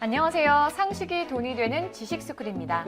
안녕하세요. 상식이 돈이 되는 지식스쿨입니다.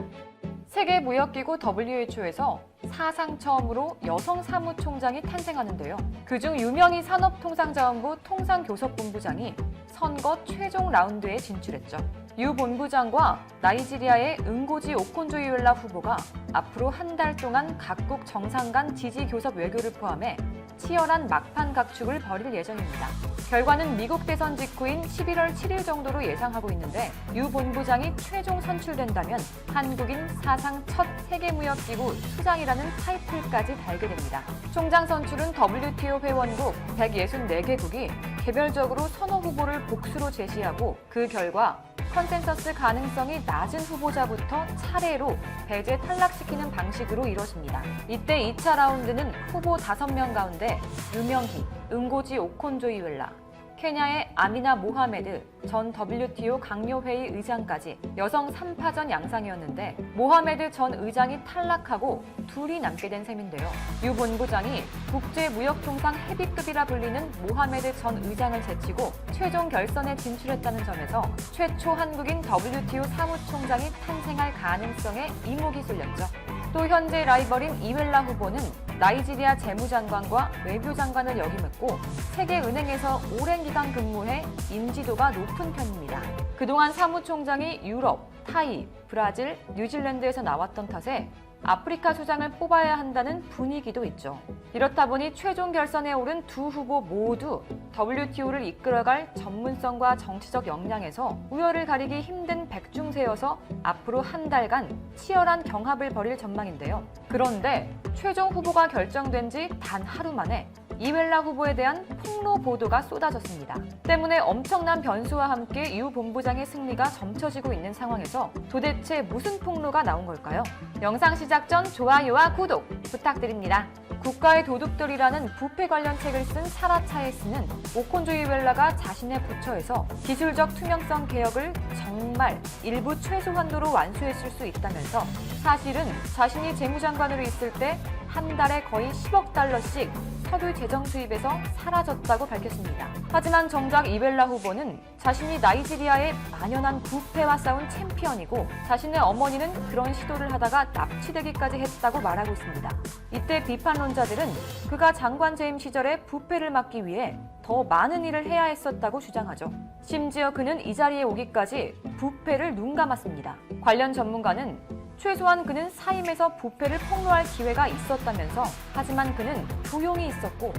세계무역기구 WHO에서 사상 처음으로 여성 사무총장이 탄생하는데요. 그중 유명희 산업통상자원부 통상교섭본부장이 선거 최종 라운드에 진출했죠. 유 본부장과 나이지리아의 응고지 오콘조이웰라 후보가 앞으로 한 달 동안 각국 정상 간 지지 교섭 외교를 포함해 치열한 막판 각축을 벌일 예정입니다. 결과는 미국 대선 직후인 11월 7일 정도로 예상하고 있는데 유 본부장이 최종 선출된다면 한국인 사상 첫 세계무역기구 수장이라는 타이틀까지 달게 됩니다. 총장 선출은 WTO 회원국 164개국이 개별적으로 선호 후보를 복수로 제시하고 그 결과 컨센서스 가능성이 낮은 후보자부터 차례로 배제 탈락시키는 방식으로 이뤄집니다. 이때 2차 라운드는 후보 5명 가운데 유명희, 응고지 오콘조이웰라, 케냐의 아미나 모하메드 전 WTO 강요회의 의장까지 여성 3파전 양상이었는데 모하메드 전 의장이 탈락하고 둘이 남게 된 셈인데요. 유 본부장이 국제무역통상 헤비급이라 불리는 모하메드 전 의장을 제치고 최종 결선에 진출했다는 점에서 최초 한국인 WTO 사무총장이 탄생할 가능성에 이목이 쏠렸죠. 또 현재 라이벌인 이웰라 후보는 나이지리아 재무장관과 외교장관을 역임했고 세계은행에서 오랜 기간 근무해 인지도가 높은 편입니다. 그동안 사무총장이 유럽, 타이, 브라질, 뉴질랜드에서 나왔던 탓에 아프리카 수장을 뽑아야 한다는 분위기도 있죠. 이렇다 보니 최종 결선에 오른 두 후보 모두 WTO를 이끌어갈 전문성과 정치적 역량에서 우열을 가리기 힘든 백중세여서 앞으로 한 달간 치열한 경합을 벌일 전망인데요. 그런데 최종 후보가 결정된 지 단 하루 만에 이웰라 후보에 대한 폭로 보도가 쏟아졌습니다. 때문에 엄청난 변수와 함께 유 본부장의 승리가 점쳐지고 있는 상황에서 도대체 무슨 폭로가 나온 걸까요? 영상 시작 전 좋아요와 구독 부탁드립니다. 국가의 도둑들이라는 부패 관련 책을 쓴 사라 차에스는 오콘조이웰라가 자신의 부처에서 기술적 투명성 개혁을 정말 일부 최소한도로 완수했을 수 있다면서 사실은 자신이 재무장관으로 있을 때 한 달에 거의 10억 달러씩 석유 재정 수입에서 사라졌다고 밝혔습니다. 하지만 정작 이웰라 후보는 자신이 나이지리아의 만연한 부패와 싸운 챔피언이고 자신의 어머니는 그런 시도를 하다가 납치되기까지 했다고 말하고 있습니다. 이때 비판론자들은 그가 장관 재임 시절에 부패를 막기 위해 더 많은 일을 해야 했었다고 주장하죠. 심지어 그는 이 자리에 오기까지 부패를 눈감았습니다. 관련 전문가는 최소한 그는 사임에서 부패를 폭로할 기회가 있었다면서 하지만 그는 조용히 있었고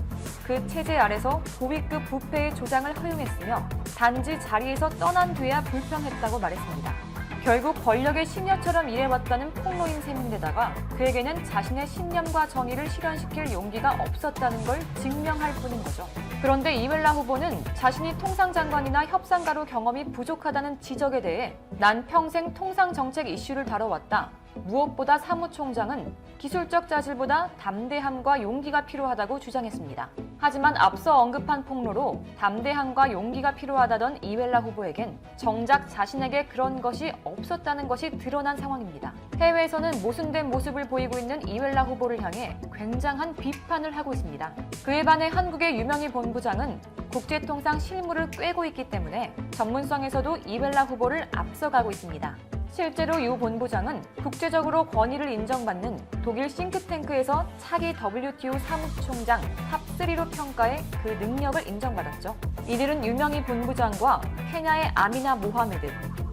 그 체제 아래서 고위급 부패의 조장을 허용했으며 단지 자리에서 떠난 뒤야 불평했다고 말했습니다. 결국 권력의 시녀처럼 일해왔다는 폭로인 셈인데다가 그에게는 자신의 신념과 정의를 실현시킬 용기가 없었다는 걸 증명할 뿐인 거죠. 그런데 이웰라 후보는 자신이 통상장관이나 협상가로 경험이 부족하다는 지적에 대해 난 평생 통상정책 이슈를 다뤄왔다. 무엇보다 사무총장은 기술적 자질보다 담대함과 용기가 필요하다고 주장했습니다. 하지만 앞서 언급한 폭로로 담대함과 용기가 필요하다던 이웰라 후보에겐 정작 자신에게 그런 것이 없었다는 것이 드러난 상황입니다. 해외에서는 모순된 모습을 보이고 있는 이웰라 후보를 향해 굉장한 비판을 하고 있습니다. 그에 반해 한국의 유명희 본부장은 국제통상 실무를 꿰고 있기 때문에 전문성에서도 이웰라 후보를 앞서가고 있습니다. 실제로 유 본부장은 국제적으로 권위를 인정받는 독일 싱크탱크에서 차기 WTO 사무총장 탑3로 평가해 그 능력을 인정받았죠. 이들은 유명희 본부장과 케냐의 아미나 모하메드,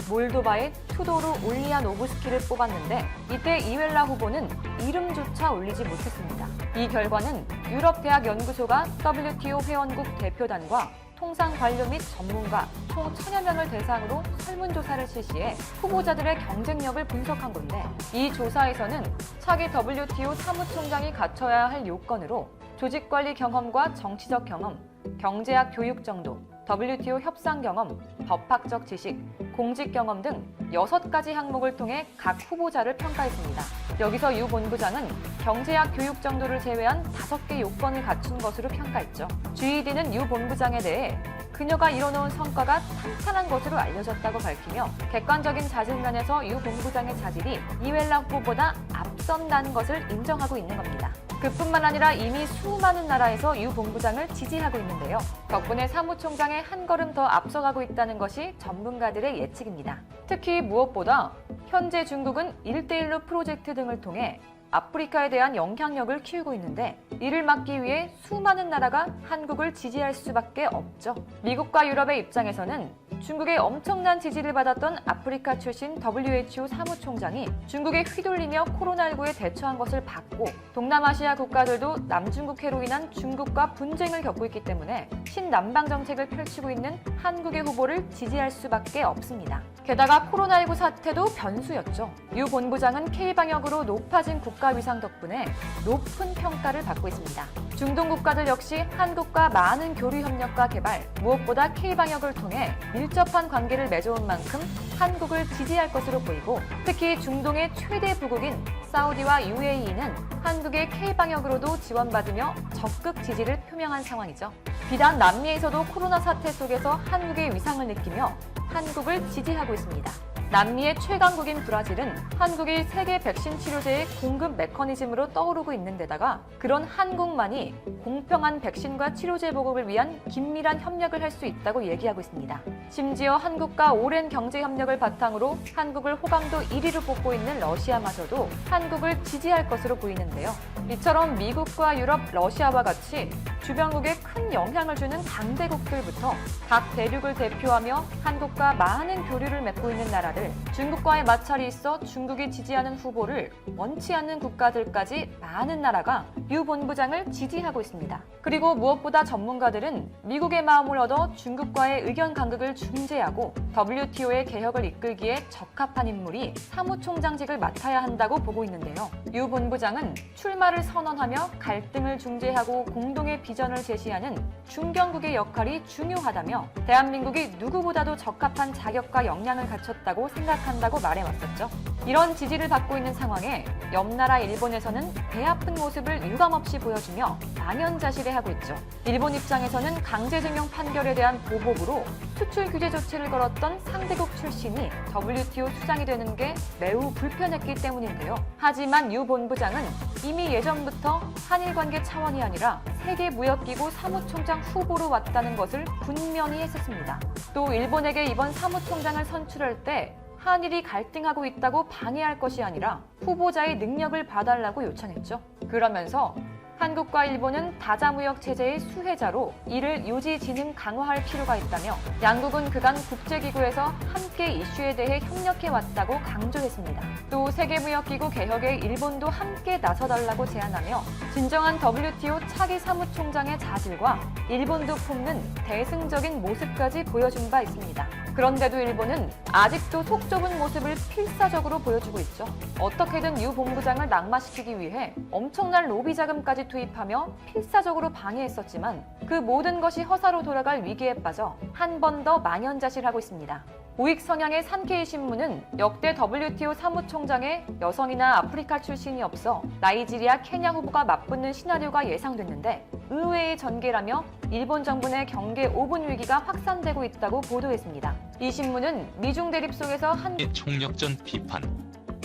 몰도바의 투도르 울리아노브스키를 뽑았는데 이때 이웰라 후보는 이름조차 올리지 못했습니다. 이 결과는 유럽대학연구소가 WTO 회원국 대표단과 통상 관료 및 전문가 총 1000여 명을 대상으로 설문조사를 실시해 후보자들의 경쟁력을 분석한 건데 이 조사에서는 차기 WTO 사무총장이 갖춰야 할 요건으로 조직관리 경험과 정치적 경험, 경제학 교육 정도, WTO 협상 경험, 법학적 지식, 공직 경험 등 6가지 항목을 통해 각 후보자를 평가했습니다. 여기서 유 본부장은 경제학 교육 정도를 제외한 5개 요건을 갖춘 것으로 평가했죠. GED는 유 본부장에 대해 그녀가 이뤄놓은 성과가 탄탄한 것으로 알려졌다고 밝히며 객관적인 자질면에서 유 본부장의 자질이 이웰라 후보보다 앞선다는 것을 인정하고 있는 겁니다. 그뿐만 아니라 이미 수많은 나라에서 유 본부장을 지지하고 있는데요. 덕분에 사무총장의 한 걸음 더 앞서가고 있다는 것이 전문가들의 예측입니다. 특히 무엇보다 현재 중국은 1대1로 프로젝트 등을 통해 아프리카에 대한 영향력을 키우고 있는데 이를 막기 위해 수많은 나라가 한국을 지지할 수밖에 없죠. 미국과 유럽의 입장에서는 중국의 엄청난 지지를 받았던 아프리카 출신 WHO 사무총장이 중국에 휘둘리며 코로나19에 대처한 것을 봤고 동남아시아 국가들도 남중국해로 인한 중국과 분쟁을 겪고 있기 때문에 신남방 정책을 펼치고 있는 한국의 후보를 지지할 수밖에 없습니다. 게다가 코로나19 사태도 변수였죠. 유 본부장은 K방역으로 높아진 국가 위상 덕분에 높은 평가를 받고 있습니다. 중동 국가들 역시 한국과 많은 교류 협력과 개발, 무엇보다 K방역을 통해 밀접한 관계를 맺어온 만큼 한국을 지지할 것으로 보이고 특히 중동의 최대 부국인 사우디와 UAE는 한국의 K방역으로도 지원받으며 적극 지지를 표명한 상황이죠. 비단 남미에서도 코로나 사태 속에서 한국의 위상을 느끼며 한국을 지지하고 있습니다. 남미의 최강국인 브라질은 한국이 세계 백신 치료제의 공급 메커니즘으로 떠오르고 있는 데다가 그런 한국만이 공평한 백신과 치료제 보급을 위한 긴밀한 협력을 할 수 있다고 얘기하고 있습니다. 심지어 한국과 오랜 경제 협력을 바탕으로 한국을 호감도 1위로 뽑고 있는 러시아마저도 한국을 지지할 것으로 보이는데요. 이처럼 미국과 유럽, 러시아와 같이 주변국에 큰 영향을 주는 강대국들부터 각 대륙을 대표하며 한국과 많은 교류를 맺고 있는 나라들, 중국과의 마찰이 있어 중국이 지지하는 후보를 원치 않는 국가들까지 많은 나라가 유 본부장을 지지하고 있습니다. 그리고 무엇보다 전문가들은 미국의 마음을 얻어 중국과의 의견 간극을 중재하고 WTO의 개혁을 이끌기에 적합한 인물이 사무총장직을 맡아야 한다고 보고 있는데요. 유 본부장은 출마를 선언하며 갈등을 중재하고 공동의 비전을 제시하는 중견국의 역할이 중요하다며 대한민국이 누구보다도 적합한 자격과 역량을 갖췄다고 생각한다고 말해왔었죠. 이런 지지를 받고 있는 상황에 옆나라 일본에서는 배 아픈 모습을 유감없이 보여주며 망연자실해하고 있죠. 일본 입장에서는 강제징용 판결에 대한 보복으로 수출 규제 조치를 걸었던 상대국 출신이 WTO 수장이 되는 게 매우 불편했기 때문인데요. 하지만 유 본부장은 이미 예전부터 한일 관계 차원이 아니라 세계무역기구 사무총장 후보로 왔다는 것을 분명히 했었습니다. 또 일본에게 이번 사무총장을 선출할 때 한일이 갈등하고 있다고 방해할 것이 아니라 후보자의 능력을 봐달라고 요청했죠. 그러면서 한국과 일본은 다자무역 체제의 수혜자로 이를 유지 진행 강화할 필요가 있다며 양국은 그간 국제기구에서 함께 이슈에 대해 협력해왔다고 강조했습니다. 또 세계무역기구 개혁에 일본도 함께 나서달라고 제안하며 진정한 WTO 차기 사무총장의 자질과 일본도 품는 대승적인 모습까지 보여준 바 있습니다. 그런데도 일본은 아직도 속 좁은 모습을 필사적으로 보여주고 있죠. 어떻게든 유 본부장을 낙마시키기 위해 엄청난 로비 자금까지 투입하며 필사적으로 방해했었지만 그 모든 것이 허사로 돌아갈 위기에 빠져 한 번 더 망연자실하고 있습니다. 우익 성향의 산케이 신문은 역대 WTO 사무총장에 여성이나 아프리카 출신이 없어 나이지리아, 케냐 후보가 맞붙는 시나리오가 예상됐는데 의외의 전개라며 일본 정부 내 경계 5분 위기가 확산되고 있다고 보도했습니다. 이 신문은 미중 대립 속에서 총력전 비판.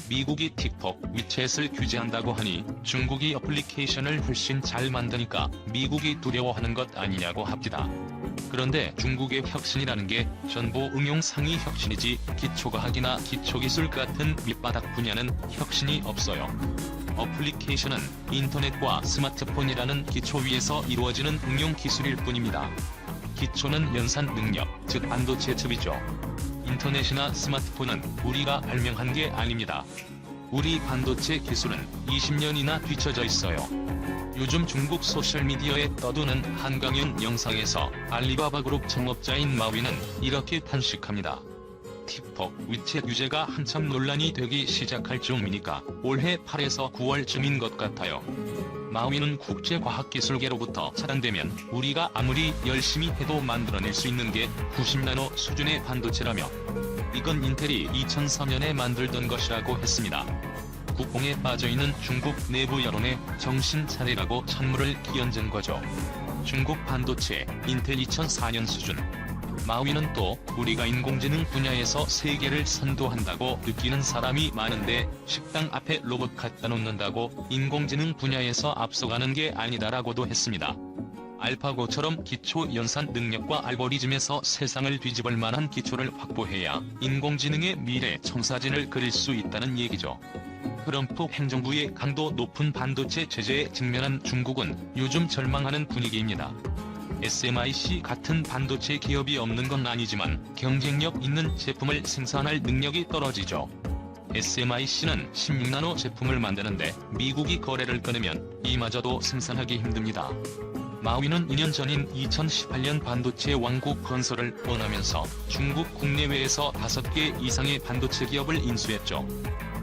미국이 틱톡, 위챗을 규제한다고 하니 중국이 어플리케이션을 훨씬 잘 만드니까 미국이 두려워하는 것 아니냐고 합니다. 그런데 중국의 혁신이라는 게 전보 응용 상위 혁신이지 기초과학이나 기초기술 같은 밑바닥 분야는 혁신이 없어요. 어플리케이션은 인터넷과 스마트폰이라는 기초 위에서 이루어지는 응용 기술일 뿐입니다. 기초는 연산 능력, 즉 반도체 첩이죠. 인터넷이나 스마트폰은 우리가 발명한 게 아닙니다. 우리 반도체 기술은 20년이나 뒤처져 있어요. 요즘 중국 소셜미디어에 떠도는 한강윤 영상에서 알리바바 그룹 창업자인 마윈은 이렇게 탄식합니다. 틱톡, 위챗 규제가 한참 논란이 되기 시작할 즈음이니까 올해 8에서 9월쯤인 것 같아요. 마윈은 국제과학기술계로부터 차단되면 우리가 아무리 열심히 해도 만들어낼 수 있는 게 90나노 수준의 반도체라며 이건 인텔이 2004년에 만들던 것이라고 했습니다. 국뽕에 빠져있는 중국 내부 여론에 정신 차리라고 찬물을 끼얹은 거죠. 중국 반도체, 인텔 2004년 수준. 마윈은 또 우리가 인공지능 분야에서 세계를 선도한다고 느끼는 사람이 많은데 식당 앞에 로봇 갖다 놓는다고 인공지능 분야에서 앞서가는 게 아니다라고도 했습니다. 알파고처럼 기초 연산 능력과 알고리즘에서 세상을 뒤집을 만한 기초를 확보해야 인공지능의 미래 청사진을 그릴 수 있다는 얘기죠. 트럼프 행정부의 강도 높은 반도체 제재에 직면한 중국은 요즘 절망하는 분위기입니다. SMIC 같은 반도체 기업이 없는 건 아니지만 경쟁력 있는 제품을 생산할 능력이 떨어지죠. SMIC는 16나노 제품을 만드는데 미국이 거래를 끊으면 이마저도 생산하기 힘듭니다. 마윈은 2년 전인 2018년 반도체 왕국 건설을 원하면서 중국 국내외에서 5개 이상의 반도체 기업을 인수했죠.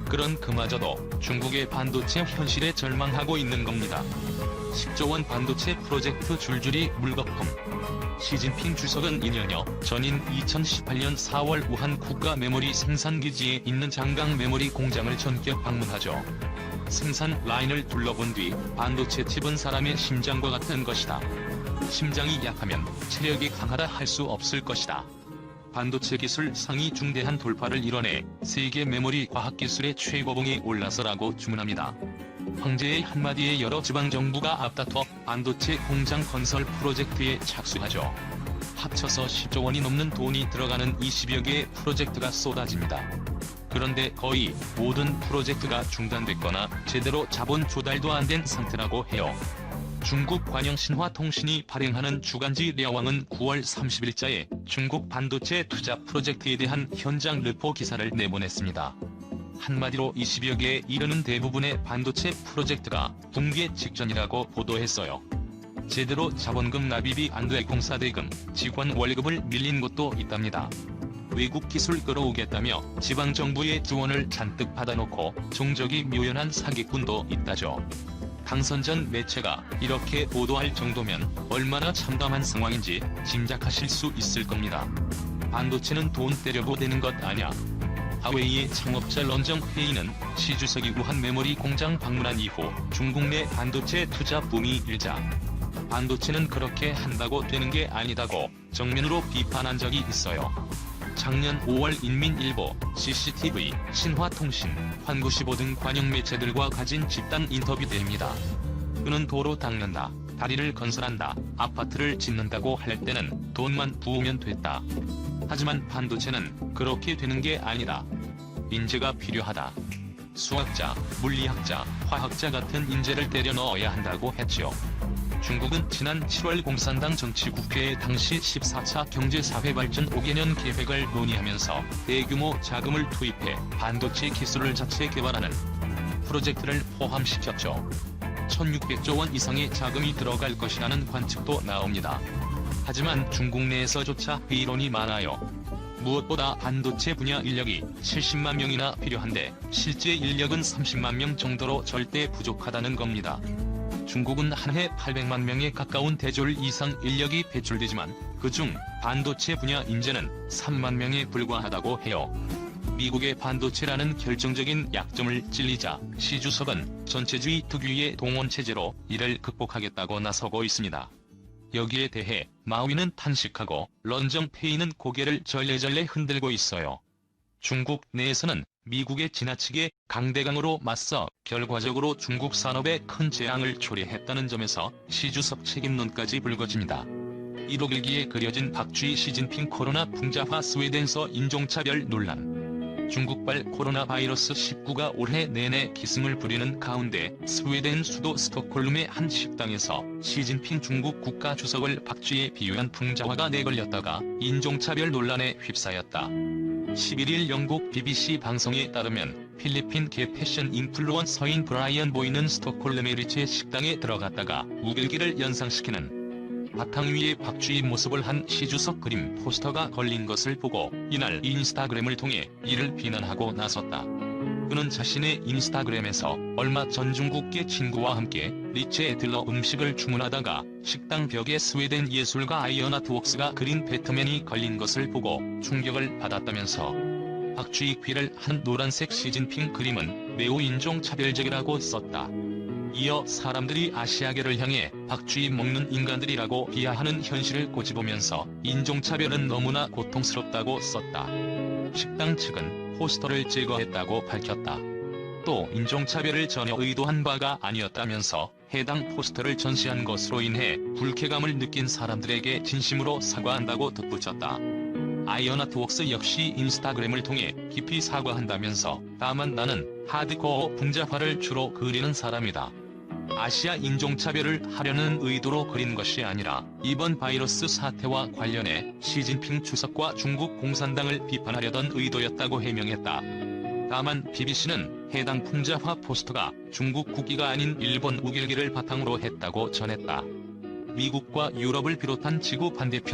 그런 그마저도 중국의 반도체 현실에 절망하고 있는 겁니다. 10조 원 반도체 프로젝트 줄줄이 물거품. 시진핑 주석은 2년여 전인 2018년 4월 우한 국가 메모리 생산기지에 있는 장강 메모리 공장을 전격 방문하죠. 생산 라인을 둘러본 뒤 반도체 칩은 사람의 심장과 같은 것이다. 심장이 약하면 체력이 강하다 할 수 없을 것이다. 반도체 기술 상위 중대한 돌파를 이뤄내 세계 메모리 과학기술의 최고봉에 올라서라고 주문합니다. 황제의 한마디에 여러 지방정부가 앞다퉈 반도체 공장 건설 프로젝트에 착수하죠. 합쳐서 10조 원이 넘는 돈이 들어가는 20여 개의 프로젝트가 쏟아집니다. 그런데 거의 모든 프로젝트가 중단됐거나 제대로 자본 조달도 안 된 상태라고 해요. 중국 관영신화통신이 발행하는 주간지 랴왕은 9월 30일자에 중국 반도체 투자 프로젝트에 대한 현장 르포 기사를 내보냈습니다. 한마디로 20여 개에 이르는 대부분의 반도체 프로젝트가 붕괴 직전이라고 보도했어요. 제대로 자본금 납입이 안 돼 공사 대금, 직원 월급을 밀린 곳도 있답니다. 외국 기술 끌어오겠다며 지방정부의 지원을 잔뜩 받아놓고 종적이 묘연한 사기꾼도 있다죠. 당선 전 매체가 이렇게 보도할 정도면 얼마나 참담한 상황인지 짐작하실 수 있을 겁니다. 반도체는 돈 때려고 되는 것 아냐. 화웨이의 창업자 런정 페이는 시 주석이 우한 메모리 공장 방문한 이후 중국 내 반도체 투자 붐이 일자 반도체는 그렇게 한다고 되는 게 아니다고 정면으로 비판한 적이 있어요. 작년 5월 인민일보, CCTV, 신화통신, 환구15 등 관영 매체들과 가진 집단 인터뷰 때입니다. 그는 도로 닦는다, 다리를 건설한다, 아파트를 짓는다고 할 때는 돈만 부으면 됐다. 하지만 반도체는 그렇게 되는 게 아니다. 인재가 필요하다. 수학자, 물리학자, 화학자 같은 인재를 때려 넣어야 한다고 했지요. 중국은 지난 7월 공산당 정치국회에 당시 14차 경제사회발전 5개년 계획을 논의하면서 대규모 자금을 투입해 반도체 기술을 자체 개발하는 프로젝트를 포함시켰죠. 1600조 원 이상의 자금이 들어갈 것이라는 관측도 나옵니다. 하지만 중국 내에서조차 회의론이 많아요. 무엇보다 반도체 분야 인력이 70만 명이나 필요한데 실제 인력은 30만 명 정도로 절대 부족하다는 겁니다. 중국은 한 해 800만 명에 가까운 대졸 이상 인력이 배출되지만 그중 반도체 분야 인재는 3만 명에 불과하다고 해요. 미국의 반도체라는 결정적인 약점을 찔리자 시 주석은 전체주의 특유의 동원체제로 이를 극복하겠다고 나서고 있습니다. 여기에 대해 마윈은 탄식하고 런정 페이는 고개를 절레절레 흔들고 있어요. 중국 내에서는 미국의 지나치게 강대강으로 맞서 결과적으로 중국 산업에 큰 재앙을 초래했다는 점에서 시 주석 책임론까지 불거집니다. 1억 1기에 그려진 박쥐 시진핑 코로나 풍자화 스웨덴서 인종차별 논란. 중국발 코로나 바이러스 19가 올해 내내 기승을 부리는 가운데 스웨덴 수도 스톡홀름의 한 식당에서 시진핑 중국 국가주석을 박쥐에 비유한 풍자화가 내걸렸다가 인종차별 논란에 휩싸였다. 11일 영국 BBC 방송에 따르면 필리핀 계 패션 인플루언서인 브라이언 보이는 스톡홀름의 리체 식당에 들어갔다가 우길기를 연상시키는 바탕 위에 박쥐의 모습을 한 시주석 그림 포스터가 걸린 것을 보고 이날 인스타그램을 통해 이를 비난하고 나섰다. 그는 자신의 인스타그램에서 얼마 전 중국계 친구와 함께 리체에 들러 음식을 주문하다가 식당 벽에 스웨덴 예술가 아이언 아트웍스가 그린 배트맨이 걸린 것을 보고 충격을 받았다면서 박쥐의 귀를 한 노란색 시진핑 그림은 매우 인종차별적이라고 썼다. 이어 사람들이 아시아계를 향해 박쥐 먹는 인간들이라고 비하하는 현실을 꼬집으면서 인종차별은 너무나 고통스럽다고 썼다. 식당 측은 포스터를 제거했다고 밝혔다. 또 인종차별을 전혀 의도한 바가 아니었다면서 해당 포스터를 전시한 것으로 인해 불쾌감을 느낀 사람들에게 진심으로 사과한다고 덧붙였다. 아이언아트웍스 역시 인스타그램을 통해 깊이 사과한다면서 다만 나는 하드코어 풍자화를 주로 그리는 사람이다. 아시아 인종차별을 하려는 의도로 그린 것이 아니라 이번 바이러스 사태와 관련해 시진핑 주석과 중국 공산당을 비판하려던 의도였다고 해명했다. 다만 BBC는 해당 풍자화 포스터가 중국 국기가 아닌 일본 우길기를 바탕으로 했다고 전했다. 미국과 유럽을 비롯한 지구 반대편